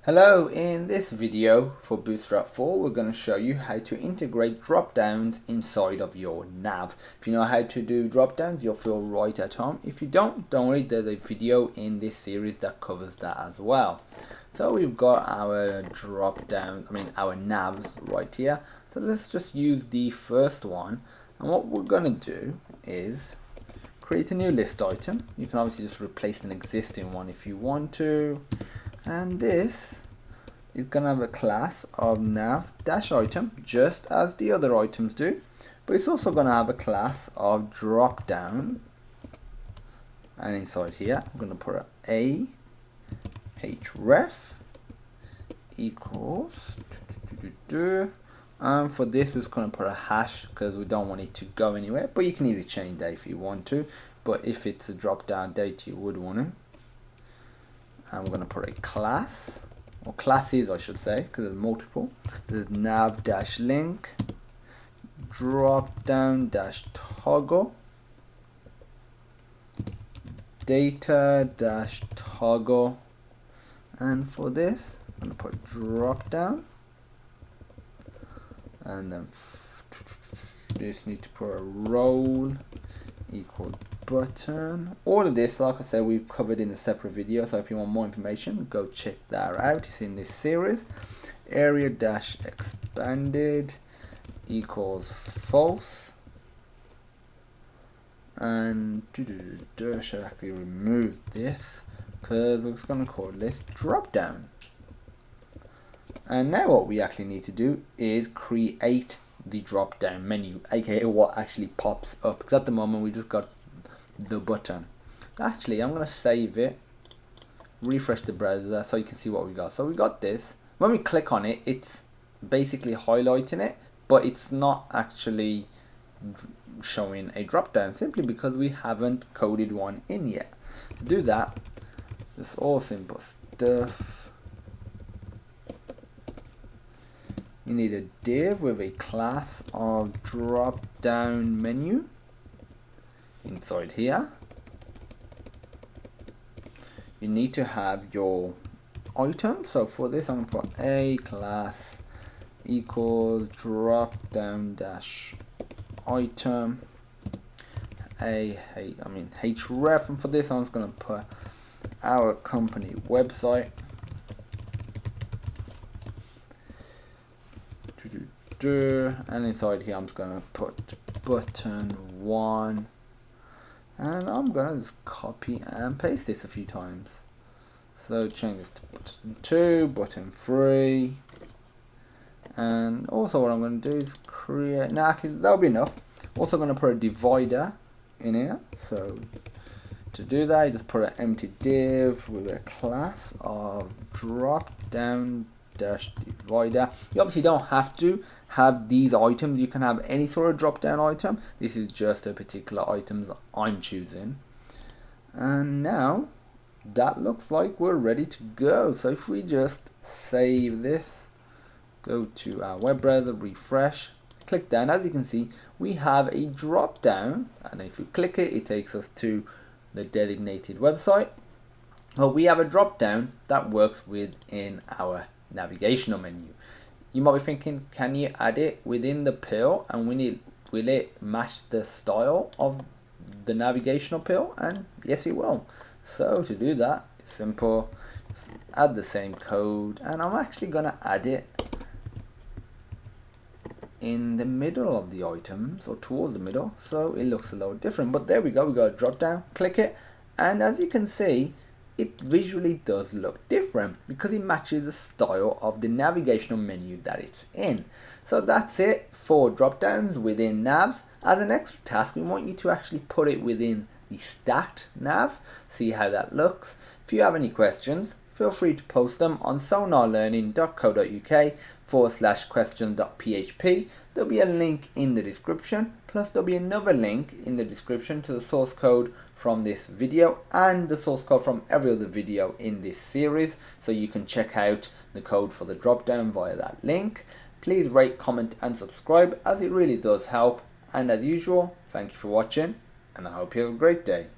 Hello, in this video for Bootstrap 4 we're going to show you how to integrate drop-downs inside of your nav. If you know how to do drop-downs you'll feel right at home. If you don't worry, there's a video in this series that covers that as well. So we've got our our navs right here. So let's just use the first one, and what we're going to do is create a new list item. You can obviously just replace an existing one if you want to. And this is going to have a class of nav-item just as the other items do, but it's also going to have a class of drop-down, and inside here I'm going to put a href equals and for this we're just going to put a hash because we don't want it to go anywhere, but you can easily change that if you want to, but if it's a drop-down date you would want to. And we're going to put a class, or classes I should say, because there's multiple. There's nav-link, drop-down-toggle, data-toggle, and for this I'm going to put drop-down, and then this need to put a role equal button. All of this, like I said, we've covered in a separate video, so if you want more information go check that out. It's in this series. Area-expanded equals false, and I should actually remove this because we're just going to call this drop down. And now what we actually need to do is create the drop down menu, aka what actually pops up, because at the moment we just got the button. Actually I'm going to save it, refresh the browser so you can see what we got. So we got this. When we click on it, it's basically highlighting it, but it's not actually showing a drop down simply because we haven't coded one in yet. To do that, just all simple stuff. You need a div with a class of drop down menu inside here. You need to have your item, so for this I'm going to put a class equals drop down dash item href, and for this I'm just going to put our company website, and inside here I'm just going to put button 1, and I'm going to just copy and paste this a few times. So change this to button 2, button 3, and also what I'm going to do is create, now actually that'll be enough. Also going to put a divider in here, so to do that you just put an empty div with a class of drop down dash divider. You obviously don't have to have these items, you can have any sort of drop down item. This is just a particular items I'm choosing, and now that looks like we're ready to go. So if we just save this, go to our web browser, refresh, click down, as you can see we have a drop down, and if you click it it takes us to the designated website. Well, we have a drop down that works within our navigational menu. You might be thinking, can you add it within the pill and will it match the style of the navigational pill? And yes it will. So to do that, it's simple, just add the same code, and I'm actually going to add it in the middle of the items, or towards the middle, so it looks a little different. But there we go, we got a drop down, click it, and as you can see it visually does look different because it matches the style of the navigational menu that it's in. So that's it for drop downs within navs. As an extra task, we want you to actually put it within the stacked nav, see how that looks. If you have any questions, feel free to post them on sonarlearning.co.uk/questions.php. There'll be a link in the description, plus there'll be another link in the description to the source code from this video and the source code from every other video in this series, so you can check out the code for the drop down via that link. Please rate, comment and subscribe as it really does help, and as usual, thank you for watching and I hope you have a great day.